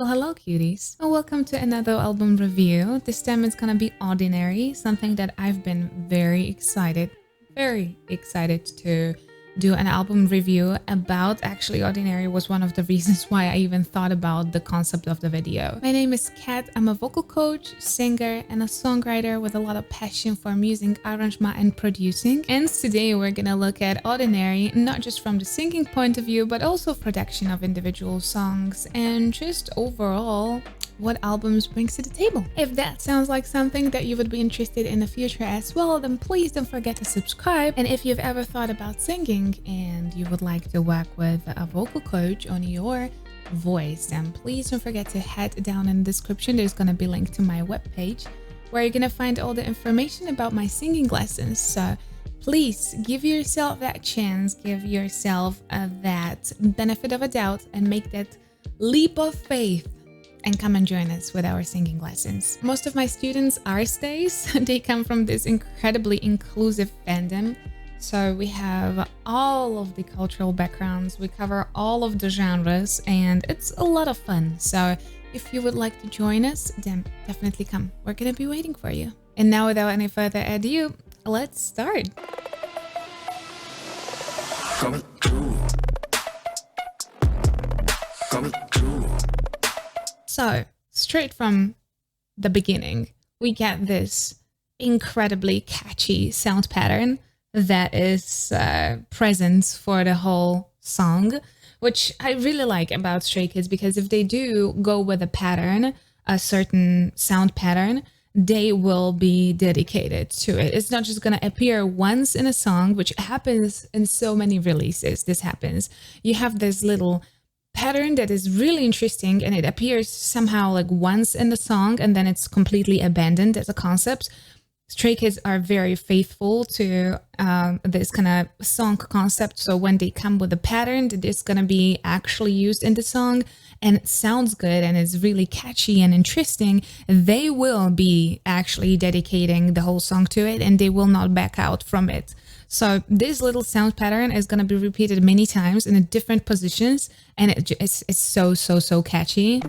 Well, hello cuties, and welcome to another album review. This time it's gonna be Ordinary, something that I've been very excited to do an album review about. Actually, Ordinary was one of the reasons why I even thought about the concept of the video. My name is Kat. I'm a vocal coach, singer, and a songwriter with a lot of passion for music, arrangement, and producing. And today we're gonna look at Ordinary, not just from the singing point of view, but also production of individual songs and just overall what albums brings to the table. If that sounds like something that you would be interested in the future as well, then please don't forget to subscribe. And if you've ever thought about singing and you would like to work with a vocal coach on your voice, then please don't forget to head down in the description. There's going to be a link to my webpage where you're going to find all the information about my singing lessons. So please give yourself that chance, give yourself that benefit of a doubt, and make that leap of faith and come and join us with our singing lessons. Most of my students are stays. They come from this incredibly inclusive fandom. So we have all of the cultural backgrounds, we cover all of the genres, and it's a lot of fun. So if you would like to join us, then definitely come. We're gonna be waiting for you. And now, without any further ado, let's start. Coming through. Coming through. So, straight from the beginning, we get this incredibly catchy sound pattern that is present for the whole song, which I really like about Stray Kids, because if they do go with a pattern, a certain sound pattern, they will be dedicated to it. It's not just going to appear once in a song, which happens in so many releases. This happens. You have this little pattern that is really interesting and it appears somehow like once in the song and then it's completely abandoned as a concept. Stray Kids are very faithful to this kind of song concept. So when they come with a pattern that is going to be actually used in the song and it sounds good and it's really catchy and interesting, they will be actually dedicating the whole song to it and they will not back out from it. So this little sound pattern is going to be repeated many times in different positions, and it's so catchy.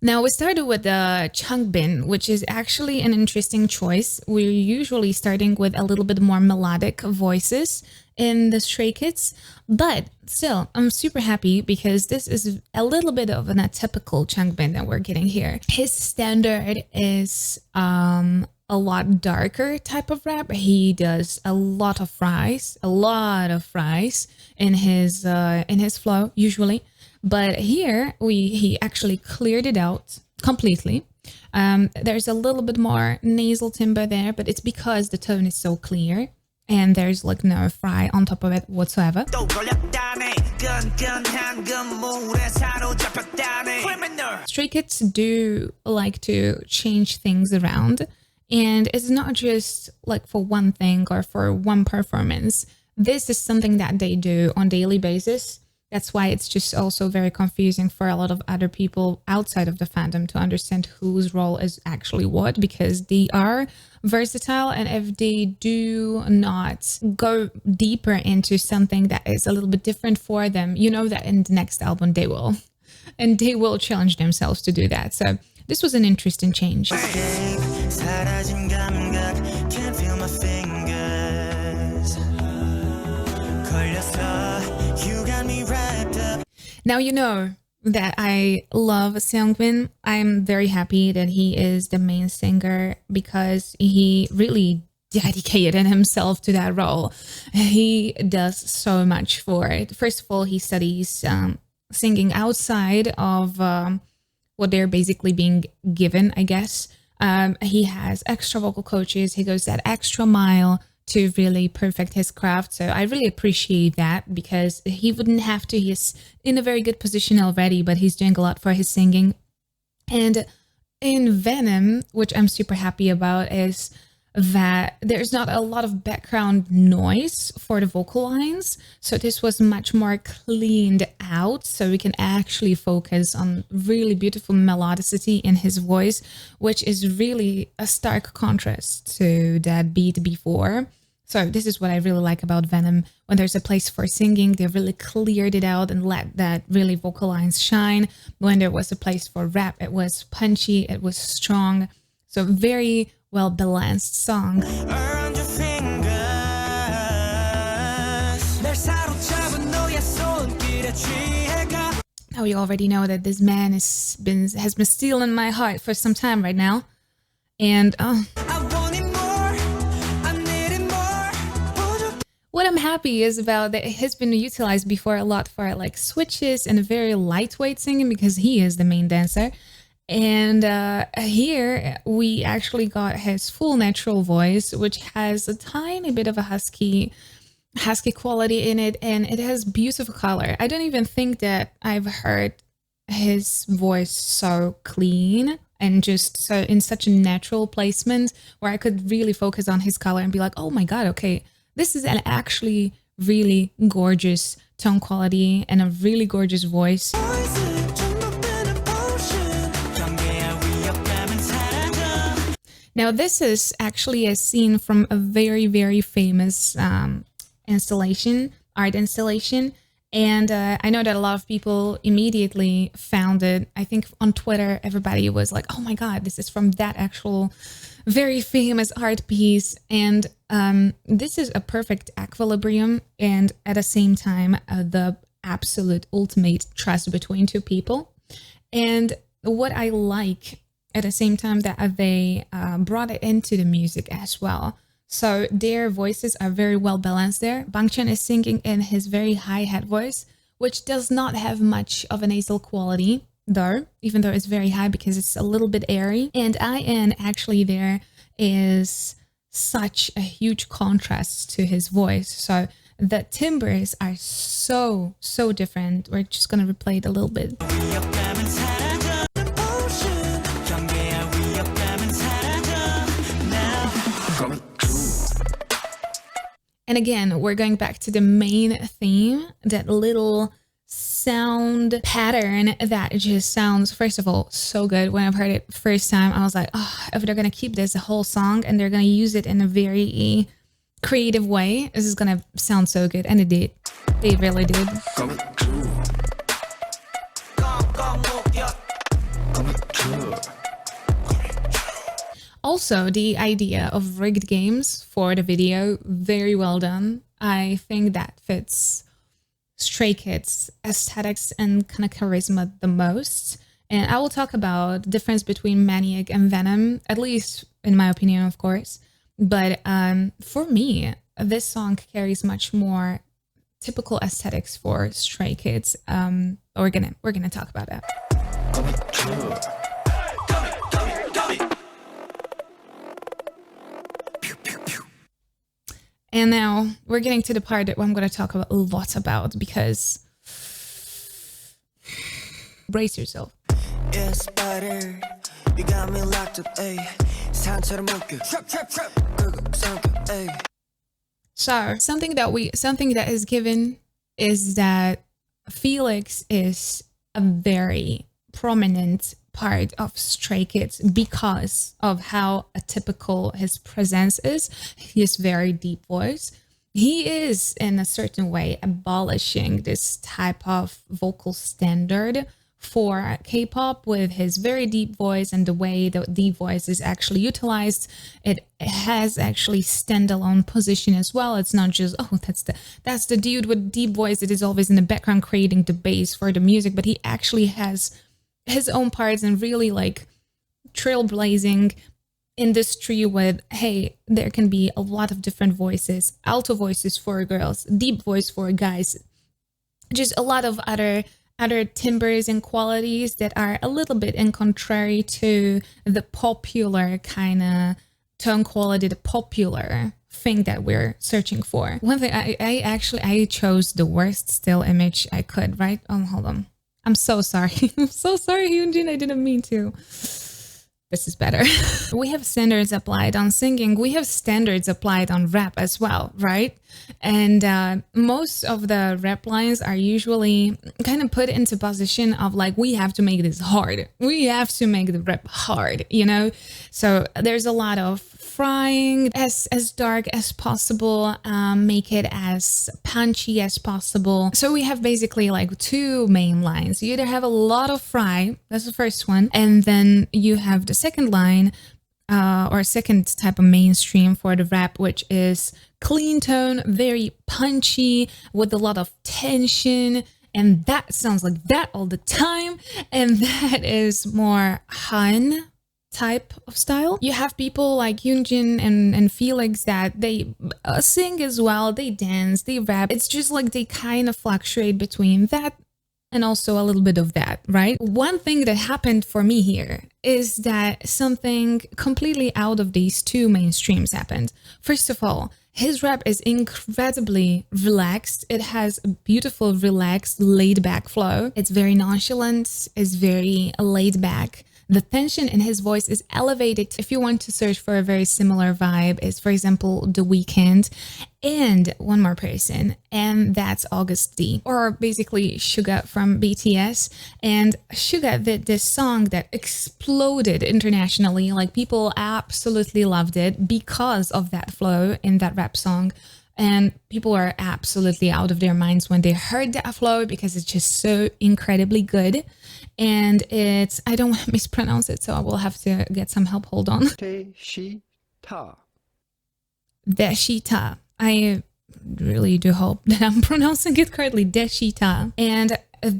Now we started with the Changbin, which is actually an interesting choice. We're usually starting with a little bit more melodic voices in the Stray Kids, but still, I'm super happy because this is a little bit of an atypical Changbin that we're getting here. His standard is a lot darker type of rap. He does a lot of fries in his flow usually, but here he actually cleared it out completely. There's a little bit more nasal timbre there, but it's because the tone is so clear and there's like no fry on top of it whatsoever. Stray Kids do like to change things around. And it's not just like for one thing or for one performance. This is something that they do on a daily basis. That's why it's just also very confusing for a lot of other people outside of the fandom to understand whose role is actually what, because they are versatile. And if they do not go deeper into something that is a little bit different for them, you know that in the next album they will. And they will challenge themselves to do that. So this was an interesting change. Now you know that I love Seungwin. I'm very happy that he is the main singer because he really dedicated himself to that role. He does so much for it. First of all, he studies singing outside of what they're basically being given, I guess. He has extra vocal coaches. He goes that extra mile to really perfect his craft. So I really appreciate that because he wouldn't have to. He's in a very good position already, but he's doing a lot for his singing. And in Venom, which I'm super happy about, is that there's not a lot of background noise for the vocal lines. So this was much more cleaned out, so we can actually focus on really beautiful melodicity in his voice, which is really a stark contrast to that beat before. So this is what I really like about Venom. When there's a place for singing, they really cleared it out and let that really vocal lines shine. When there was a place for rap, it was punchy, it was strong. So very well balanced song. Now you already know that this man has been stealing my heart for some time right now. And what I'm happy is about that it has been utilized before a lot for like switches and very lightweight singing because he is the main dancer. And here we actually got his full natural voice, which has a tiny bit of a husky quality in it, and it has beautiful color. I don't even think that I've heard his voice so clean and just so in such a natural placement where I could really focus on his color and be like, oh my god, okay, this is an actually really gorgeous tone quality and a really gorgeous voice. Now this is actually a scene from a very, very famous art installation. And I know that a lot of people immediately found it. I think on Twitter, everybody was like, oh my god, this is from that actual very famous art piece. And this is a perfect equilibrium and at the same time, the absolute ultimate trust between two people. And what I like at the same time that they brought it into the music as well. So their voices are very well balanced there. Bangchan is singing in his very hi-hat voice, which does not have much of a nasal quality though, even though it's very high because it's a little bit airy. And IN actually there is such a huge contrast to his voice. So the timbres are so different. We're just gonna replay it a little bit. And again, we're going back to the main theme, that little sound pattern that just sounds, first of all, so good. When I've heard it first time, I was like, oh, if they're going to keep this the whole song and they're going to use it in a very creative way, this is going to sound so good. And it did. They really did. Also, the idea of rigged games for the video, very well done. I think that fits Stray Kids' aesthetics and kind of charisma the most. And I will talk about the difference between Maniac and Venom, at least in my opinion, of course. But for me, this song carries much more typical aesthetics for Stray Kids. We're gonna talk about that. And now we're getting to the part that I'm going to talk a lot about because brace yourself. Yes, butter. You got me locked up, So something that is given is that Felix is a very prominent part of Stray Kids because of how atypical his presence is. His very deep voice. He is in a certain way abolishing this type of vocal standard for K-pop with his very deep voice and the way the deep voice is actually utilized. It has actually standalone position as well. It's not just, oh, that's the dude with deep voice that is always in the background creating the bass for the music, but he actually has his own parts and really like trailblazing industry with, hey, there can be a lot of different voices, alto voices for girls, deep voice for guys, just a lot of other timbres and qualities that are a little bit in contrary to the popular kind of tone quality, the popular thing that we're searching for. One thing, I chose the worst still image I could, right? Oh, hold on. I'm so sorry. I'm so sorry, Hyunjin. I didn't mean to. This is better. We have standards applied on singing. We have standards applied on rap as well, right? And most of the rap lines are usually kind of put into position of like, we have to make this hard. We have to make the rap hard, you know? So there's a lot of frying as dark as possible, make it as punchy as possible. So we have basically like two main lines. You either have a lot of fry, that's the first one, and then you have the second line, or second type of mainstream for the rap, which is clean tone, very punchy, with a lot of tension, and that sounds like that all the time, and that is more Han type of style. You have people like Hyunjin and Felix that they sing as well, they dance, they rap. It's just like they kind of fluctuate between that and also a little bit of that, right? One thing that happened for me here is that something completely out of these two mainstreams happened. First of all, his rap is incredibly relaxed. It has a beautiful, relaxed, laid-back flow. It's very nonchalant, it's very laid-back. The tension in his voice is elevated. If you want to search for a very similar vibe, it's, for example, The Weeknd and one more person, and that's August D, or basically Suga from BTS. And Suga did this song that exploded internationally. Like, people absolutely loved it because of that flow in that rap song. And people were absolutely out of their minds when they heard that flow because it's just so incredibly good. And it's, I don't want to mispronounce it, so I will have to get some help. Hold on. Deshita. Deshita. I really do hope that I'm pronouncing it correctly. Deshita. And a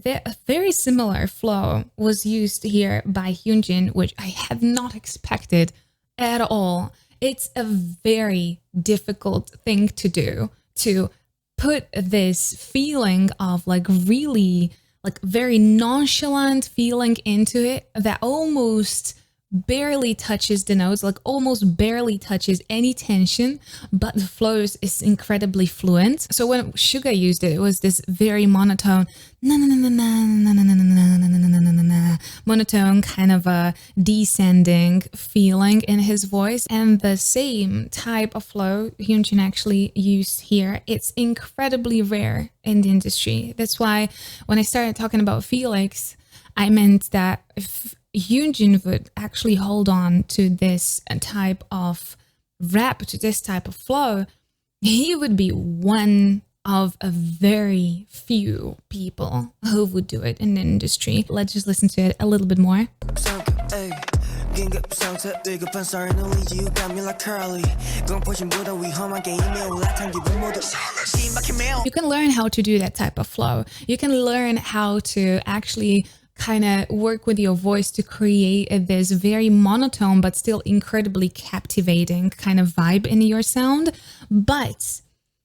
very similar flow was used here by Hyunjin, which I had not expected at all. It's a very difficult thing to do, to put this feeling of like really like very nonchalant feeling into it that almost barely touches the notes, like almost barely touches any tension, but the flows is incredibly fluent. So when Suga used it, it was this very monotone, monotone kind of a descending feeling in his voice. And the same type of flow Hyunjin actually used here. It's incredibly rare in the industry. That's why when I started talking about Felix, I meant that if Hyunjin would actually hold on to this type of rap, to this type of flow, he would be one of a very few people who would do it in the industry. Let's just listen to it a little bit more. You can learn how to do that type of flow. You can learn how to actually kind of work with your voice to create this very monotone but still incredibly captivating kind of vibe in your sound. But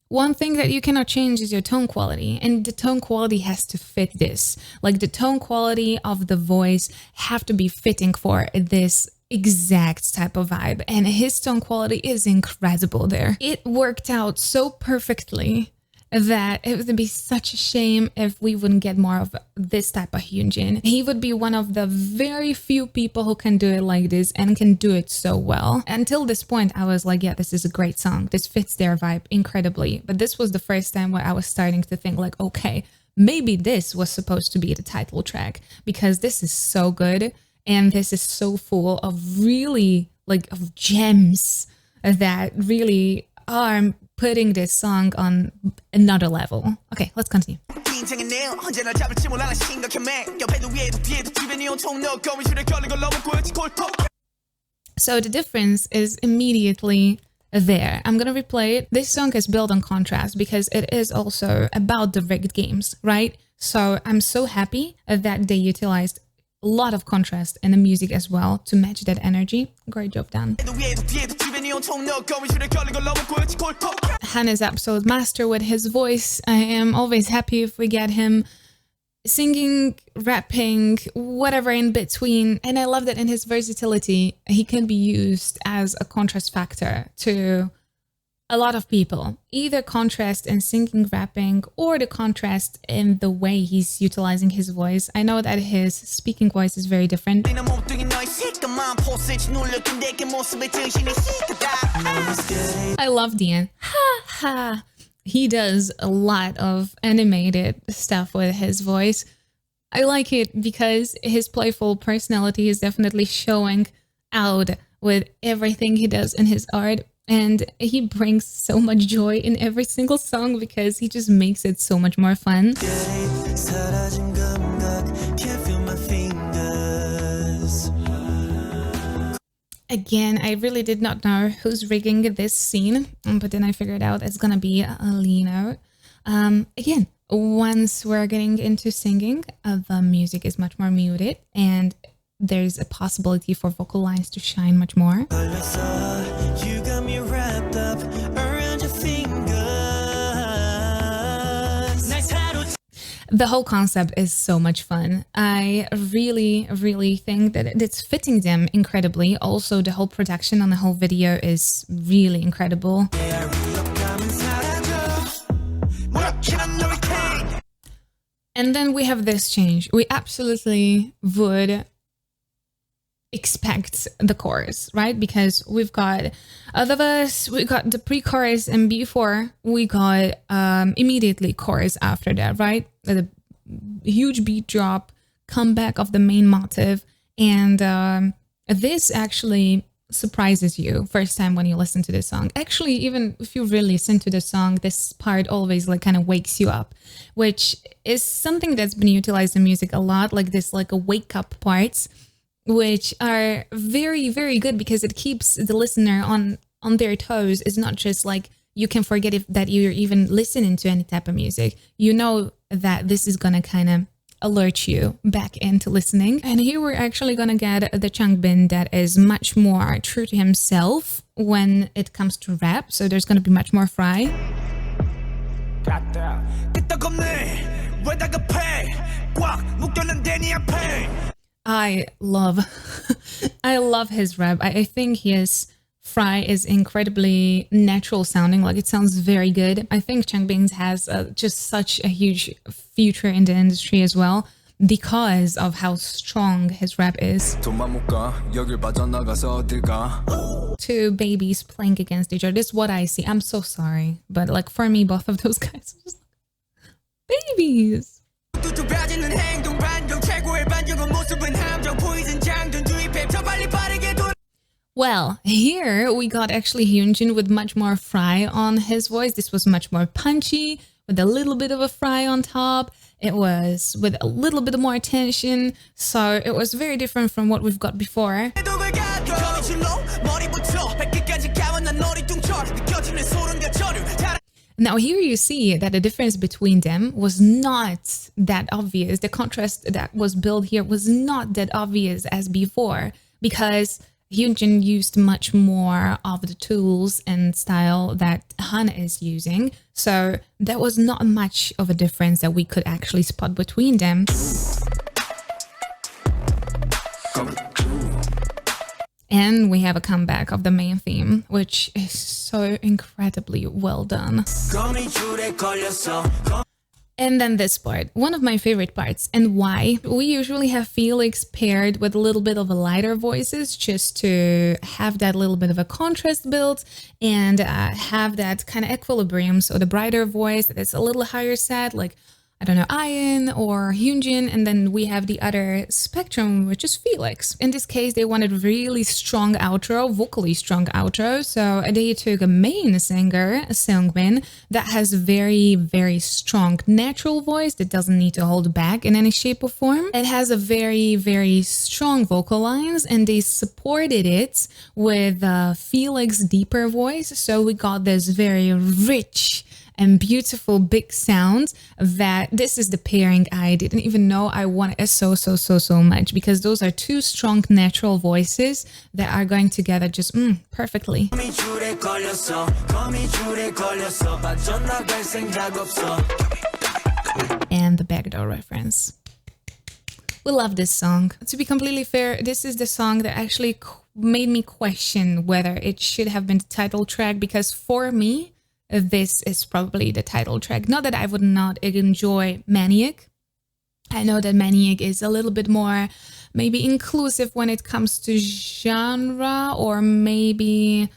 one thing that you cannot change is your tone quality, and the tone quality has to fit this. Like, the tone quality of the voice have to be fitting for this exact type of vibe, and his tone quality is incredible there. It worked out so perfectly that it would be such a shame if we wouldn't get more of this type of Hyunjin. He would be one of the very few people who can do it like this and can do it so well. Until this point, I was like, yeah, this is a great song. This fits their vibe incredibly. But this was the first time where I was starting to think like, okay, maybe this was supposed to be the title track, because this is so good. And this is so full of really like of gems that really are putting this song on another level. Okay, let's continue. So the difference is immediately there. I'm gonna replay it. This song is built on contrast because it is also about the rigged games, right? So I'm so happy that they utilized a lot of contrast in the music as well to match that energy. Great job done. Han is absolute master with his voice. I am always happy if we get him singing, rapping, whatever in between. And I love that in his versatility, he can be used as a contrast factor to a lot of people. Either contrast in singing, rapping, or the contrast in the way he's utilizing his voice. I know that his speaking voice is very different. I love the end. Ha ha. He does a lot of animated stuff with his voice. I like it because his playful personality is definitely showing out with everything he does in his art. And he brings so much joy in every single song because he just makes it so much more fun. Again, I really did not know who's rigging this scene, but then I figured out it's gonna be Lino. Again, once we're getting into singing, the music is much more muted and there's a possibility for vocal lines to shine much more. You got me wrapped up around your fingers. The whole concept is so much fun. I really think that it's fitting them incredibly. Also, the whole production on the whole video is really incredible. And then we have this change. We absolutely would expect the chorus, right? Because we've got the verse, we got the pre-chorus, and before we got immediately chorus after that, right? The huge beat drop, comeback of the main motive, and this actually surprises you first time when you listen to this song. Actually, even if you really listen to the song, this part always like kind of wakes you up, which is something that's been utilized in music a lot, like this like a wake up parts, which are very good because it keeps the listener on their toes. It's not just like you can forget that you're even listening to any type of music. You know that this is gonna kind of alert you back into listening. And here we're actually gonna get the Changbin that is much more true to himself when it comes to rap. So there's gonna be much more Fry. I love his rap. I think Fry is incredibly natural sounding. Like it sounds very good. I think Changbin has just such a huge future in the industry as well because of how strong his rap is. Two babies playing against each other. This is what I see. I'm so sorry, but like for me, both of those guys are just babies. Well, here we got actually Hyunjin with much more Fry on his voice. This was much more punchy with a little bit of a Fry on top. It was with a little bit more tension. So it was very different from what we've got before. Now here you see that the difference between them was not that obvious. The contrast that was built here was not that obvious as before because Hyunjin used much more of the tools and style that Han is using. So there was not much of a difference that we could actually spot between them. And we have a comeback of the main theme, which is so incredibly well done. And then this part, one of my favorite parts, and why. We usually have Felix paired with a little bit of a lighter voices just to have that little bit of a contrast built and have that kind of equilibrium. So the brighter voice that is a little higher set, like I don't know, Ian or Hyunjin, and then we have the other spectrum, which is Felix. In this case, they wanted really strong outro, vocally strong outro, so they took a main singer, Seungmin, that has very strong natural voice that doesn't need to hold back in any shape or form. It has a very strong vocal lines, and they supported it with Felix deeper voice, so we got this very rich and beautiful big sound. That this is the pairing I didn't even know I wanted so much, because those are two strong natural voices that are going together just perfectly. And the backdoor reference. We love this song. To be completely fair, this is the song that actually made me question whether it should have been the title track, because for me, this is probably the title track. Not that I would not enjoy Maniac. I know that Maniac is a little bit more maybe inclusive when it comes to genre, or maybe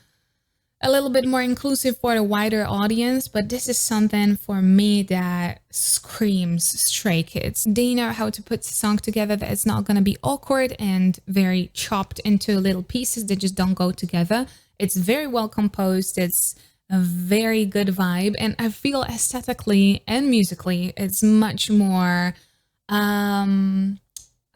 a little bit more inclusive for a wider audience, but this is something for me that screams Stray Kids. They know how to put a song together that it's not going to be awkward and very chopped into little pieces that just don't go together. It's very well composed. It's a very good vibe, and I feel aesthetically and musically it's much more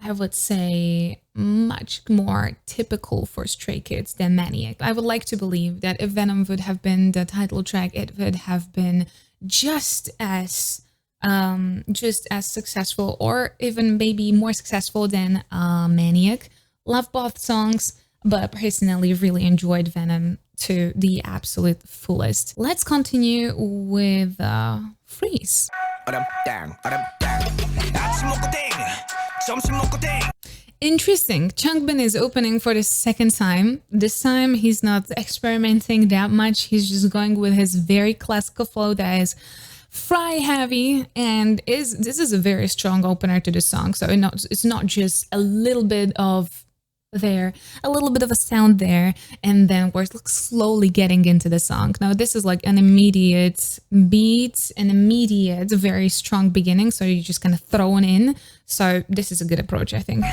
I would say much more typical for Stray Kids than Maniac. I would like to believe that if Venom would have been the title track, it would have been just as successful, or even maybe more successful than Maniac. Love both songs, but personally really enjoyed Venom to the absolute fullest. Let's continue with Freeze. Interesting. Changbin is opening for the second time. This time he's not experimenting that much. He's just going with his very classical flow that is fry heavy, and this is a very strong opener to the song. So it's not just a little bit of a little bit of a sound there, and then we're slowly getting into the song. Now this is like an immediate beat, an immediate very strong beginning, so you're just kind of thrown in. So this is a good approach, I think.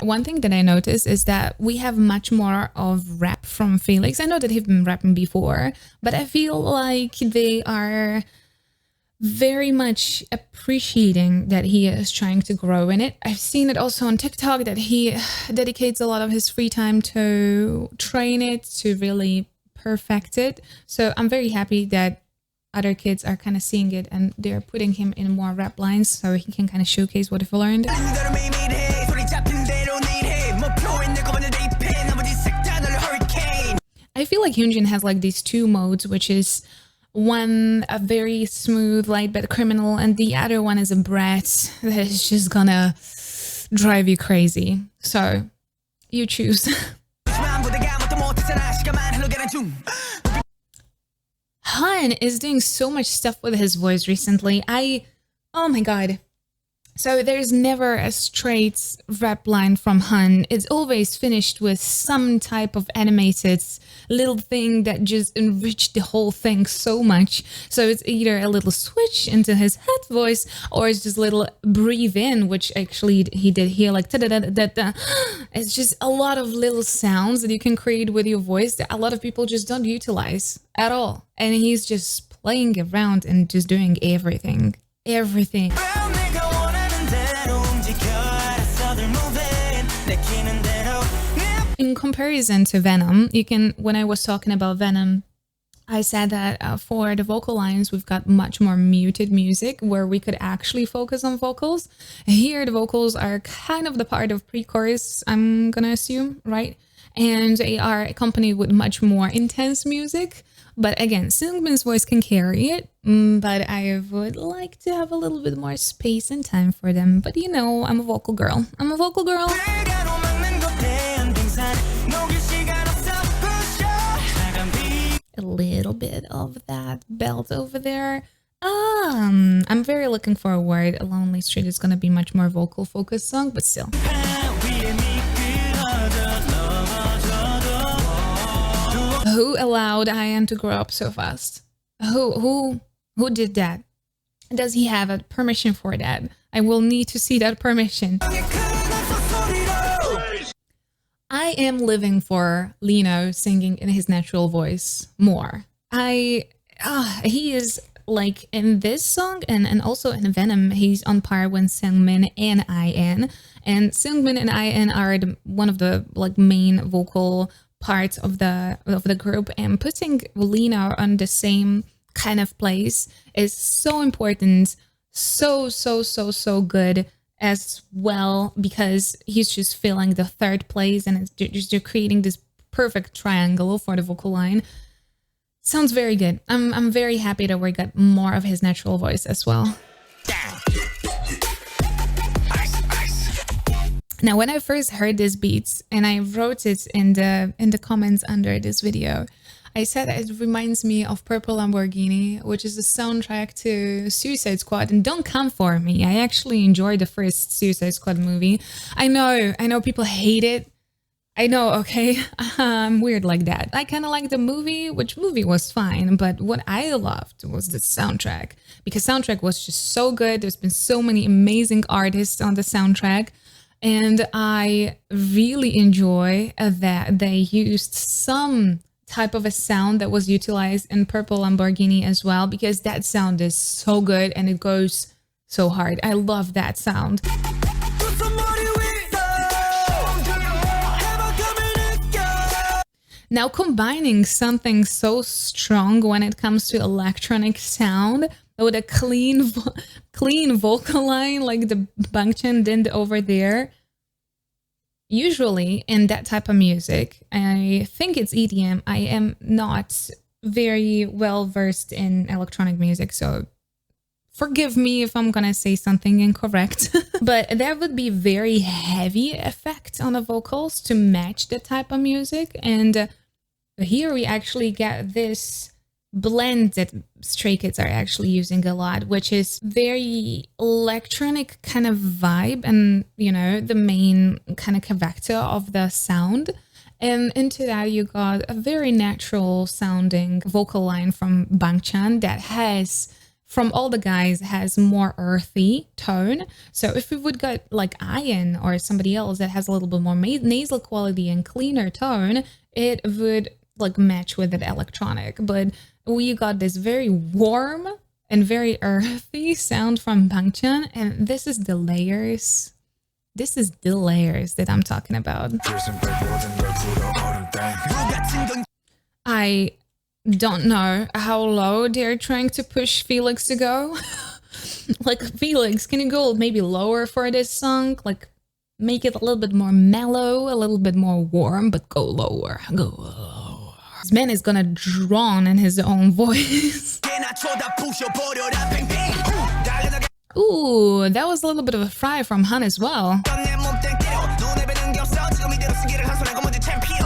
One thing that I noticed is that we have much more of rap from Felix. I know that he's been rapping before, but I feel like they are very much appreciating that he is trying to grow in it. I've seen it also on TikTok that he dedicates a lot of his free time to train it, to really perfect it. So I'm very happy that other kids are kind of seeing it and they're putting him in more rap lines so he can kind of showcase what he learned. I feel like Hyunjin has like these two modes, which is one a very smooth, light but criminal, and the other one is a brat that is just gonna drive you crazy. So you choose. Han is doing so much stuff with his voice recently. Oh my god. So there's never a straight rap line from Han. It's always finished with some type of animated little thing that just enriched the whole thing so much. So it's either a little switch into his head voice, or it's just a little breathe in, which actually he did here, like ta-da-da-da-da. It's just a lot of little sounds that you can create with your voice that a lot of people just don't utilize at all. And he's just playing around and just doing everything. Everything. In comparison to Venom, when I was talking about Venom, I said that for the vocal lines, we've got much more muted music where we could actually focus on vocals. Here, the vocals are kind of the part of pre-chorus, I'm gonna assume, right? And they are accompanied with much more intense music. But again, Seungmin's voice can carry it, but I would like to have a little bit more space and time for them. But you know, I'm a vocal girl. I'm a vocal girl. A little bit of that belt over there. I'm very looking forward. A Lonely Street is gonna be much more vocal focused song, but still. Who allowed Ian to grow up so fast? Who did that? Does he have a permission for that? I will need to see that permission. I am living for Lino singing in his natural voice more. He is like in this song and also in Venom, he's on par with Seungmin and IN. And Seungmin and IN are one of the like main vocal parts of the group, and putting Lino on the same kind of place is so important, so good as well, because he's just filling the third place and it's just creating this perfect triangle for the vocal line. Sounds very good. I'm very happy that we got more of his natural voice as well. Now, when I first heard this beat, and I wrote it in the comments under this video, I said it reminds me of Purple Lamborghini, which is the soundtrack to Suicide Squad. And don't come for me. I actually enjoyed the first Suicide Squad movie. I know people hate it. I know, okay? I'm weird like that. I kind of like the movie, which movie was fine, but what I loved was the soundtrack, because soundtrack was just so good. There's been so many amazing artists on the soundtrack, and I really enjoy that they used some type of a sound that was utilized in Purple Lamborghini as well, because that sound is so good and it goes so hard. I love that sound. Now, combining something so strong when it comes to electronic sound with a clean vocal line like the Bangchan did over there. Usually in that type of music, I think it's EDM. I am not very well versed in electronic music, so forgive me if I'm gonna say something incorrect. But there would be very heavy effect on the vocals to match the type of music, and here we actually get this blend that Stray Kids are actually using a lot, which is very electronic kind of vibe, and you know, the main kind of character of the sound. And into that you got a very natural sounding vocal line from Bangchan that has, from all the guys, has more earthy tone. So if we would get like Ian or somebody else that has a little bit more nasal quality and cleaner tone, it would like match with the electronic. But we got this very warm and very earthy sound from Bangchan, and this is the layers. This is the layers that I'm talking about. I don't know how low they're trying to push Felix to go. Like, Felix, can you go maybe lower for this song? Like, make it a little bit more mellow, a little bit more warm, but go lower, go lower. This man is gonna drown in his own voice. Ooh, that was a little bit of a fry from Han as well.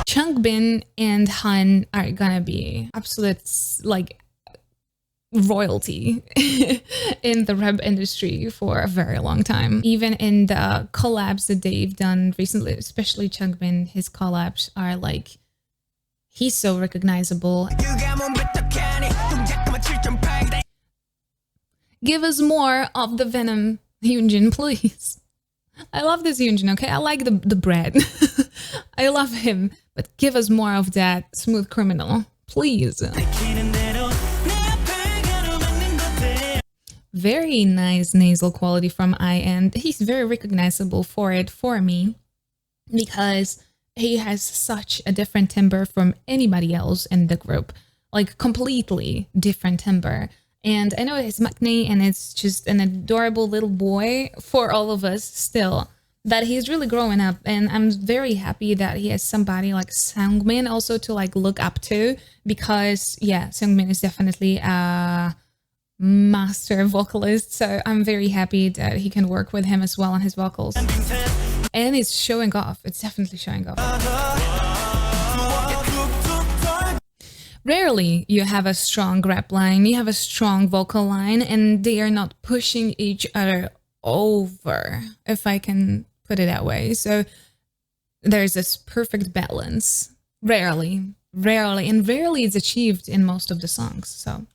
Changbin and Han are gonna be absolute, like, royalty in the rap industry for a very long time. Even in the collabs that they've done recently, especially Changbin, his collabs are like, he's so recognizable. Give us more of the Venom Hyunjin, please. I love this Hyunjin, okay? I like the bread. I love him, but give us more of that smooth criminal, please. Very nice nasal quality from I, and he's very recognizable for it for me, because he has such a different timbre from anybody else in the group, like completely different timbre. And I know it's Maknae and it's just an adorable little boy for all of us still, but he's really growing up, and I'm very happy that he has somebody like Seungmin also to like look up to, because yeah, Seungmin is definitely a master vocalist, so I'm very happy that he can work with him as well on his vocals. And it's showing off, it's definitely showing off. Rarely you have a strong rap line, you have a strong vocal line, and they are not pushing each other over, if I can put it that way. So there's this perfect balance. Rarely, and rarely it's achieved in most of the songs, so.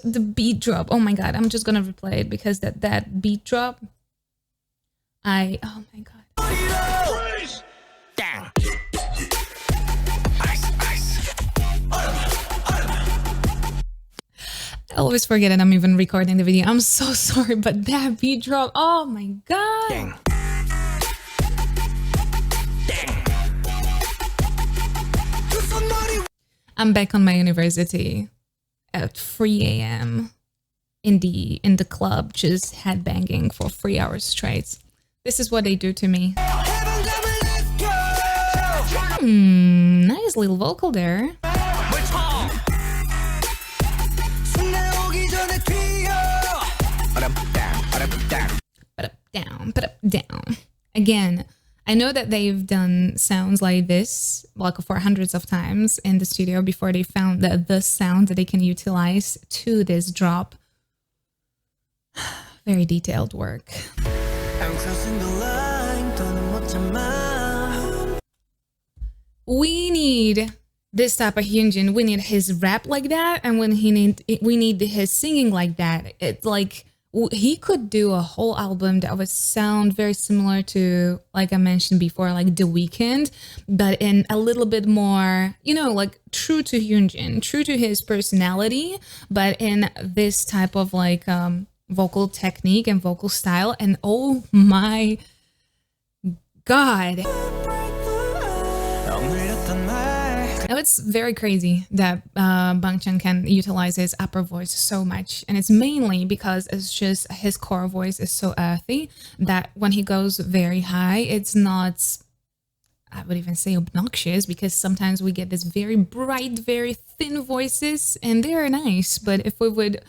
The beat drop, oh my god, I'm just gonna replay it, because that beat drop, oh my god. I always forget that I'm even recording the video. I'm so sorry, but that beat drop, oh my god. I'm back on my university at 3 a.m. in the club, just headbanging for 3 hours straight. This is what they do to me. Nice little vocal there. Put up, down. Again, I know that they've done sounds like this, like for hundreds of times in the studio before they found the sound that they can utilize to this drop. Very detailed work. I'm crossing the line, 더는 못 참아. We need this type of Hyunjin. We need his rap like that, and when we need his singing like that. It's like he could do a whole album that would sound very similar to, like I mentioned before, like The Weeknd, but in a little bit more, you know, like true to Hyunjin, true to his personality, but in this type of like vocal technique and vocal style. And oh my God. Now it's very crazy that Bangchan can utilize his upper voice so much, and it's mainly because it's just his core voice is so earthy that when he goes very high, it's not, I would even say, obnoxious, because sometimes we get this very bright, very thin voices, and they are nice, but if we would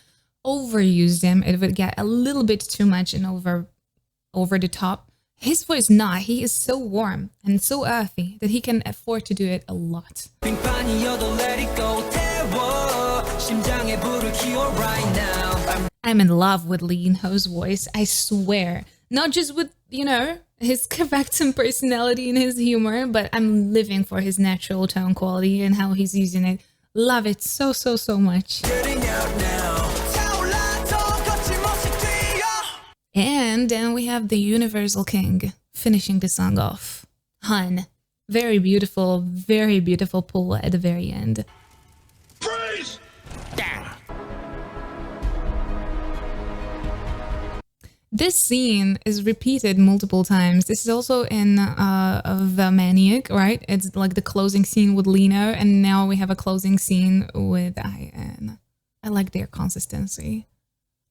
overuse them, it would get a little bit too much and over the top. His voice not. He is so warm and so earthy that he can afford to do it a lot. I'm in love with Lee In-ho's voice, I swear. Not just with, you know, his Karakterin personality and his humor, but I'm living for his natural tone quality and how he's using it. Love it so, so, so much. And then we have the Universal King finishing the song off. Han. Very beautiful pull at the very end. Freeze! This scene is repeated multiple times. This is also in The Maniac, right? It's like the closing scene with Lino, and now we have a closing scene with IN. I like their consistency.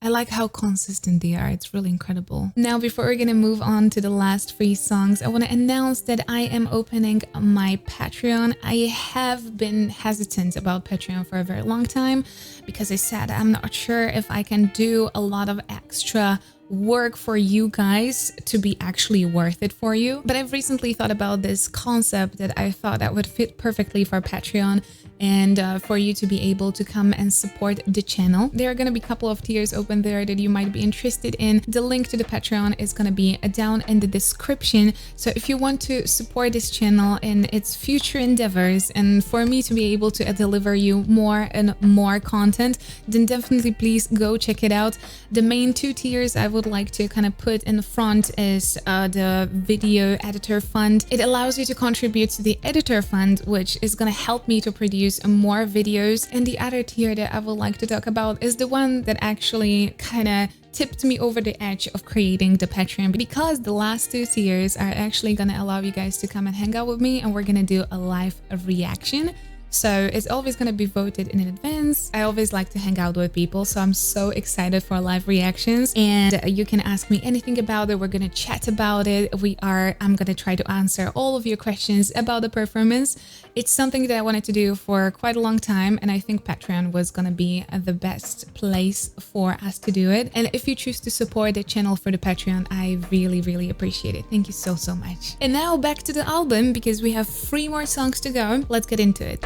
I like how consistent they are. It's really incredible. Now, before we're gonna move on to the last 3 songs, I want to announce that I am opening my Patreon. I have been hesitant about Patreon for a very long time because I said I'm not sure if I can do a lot of extra work for you guys to be actually worth it for you. But I've recently thought about this concept that I thought that would fit perfectly for Patreon and for you to be able to come and support the channel. There are going to be a couple of tiers open there that you might be interested in. The link to the Patreon is going to be down in the description. So if you want to support this channel in its future endeavors and for me to be able to deliver you more and more content, then definitely please go check it out. The main 2 tiers I would like to kind of put in the front is the video editor fund. It allows you to contribute to the editor fund, which is going to help me to produce more videos. And the other tier that I would like to talk about is the one that actually kind of tipped me over the edge of creating the Patreon, because the last 2 tiers are actually going to allow you guys to come and hang out with me, and we're going to do a live reaction. So it's always going to be voted in advance. I always like to hang out with people, so I'm so excited for live reactions, and you can ask me anything about it. We're going to chat about it. I'm going to try to answer all of your questions about the performance. It's something that I wanted to do for quite a long time, and I think Patreon was going to be the best place for us to do it. And if you choose to support the channel for the Patreon, I really, really appreciate it. Thank you so, so much. And now back to the album, because we have 3 more songs to go. Let's get into it.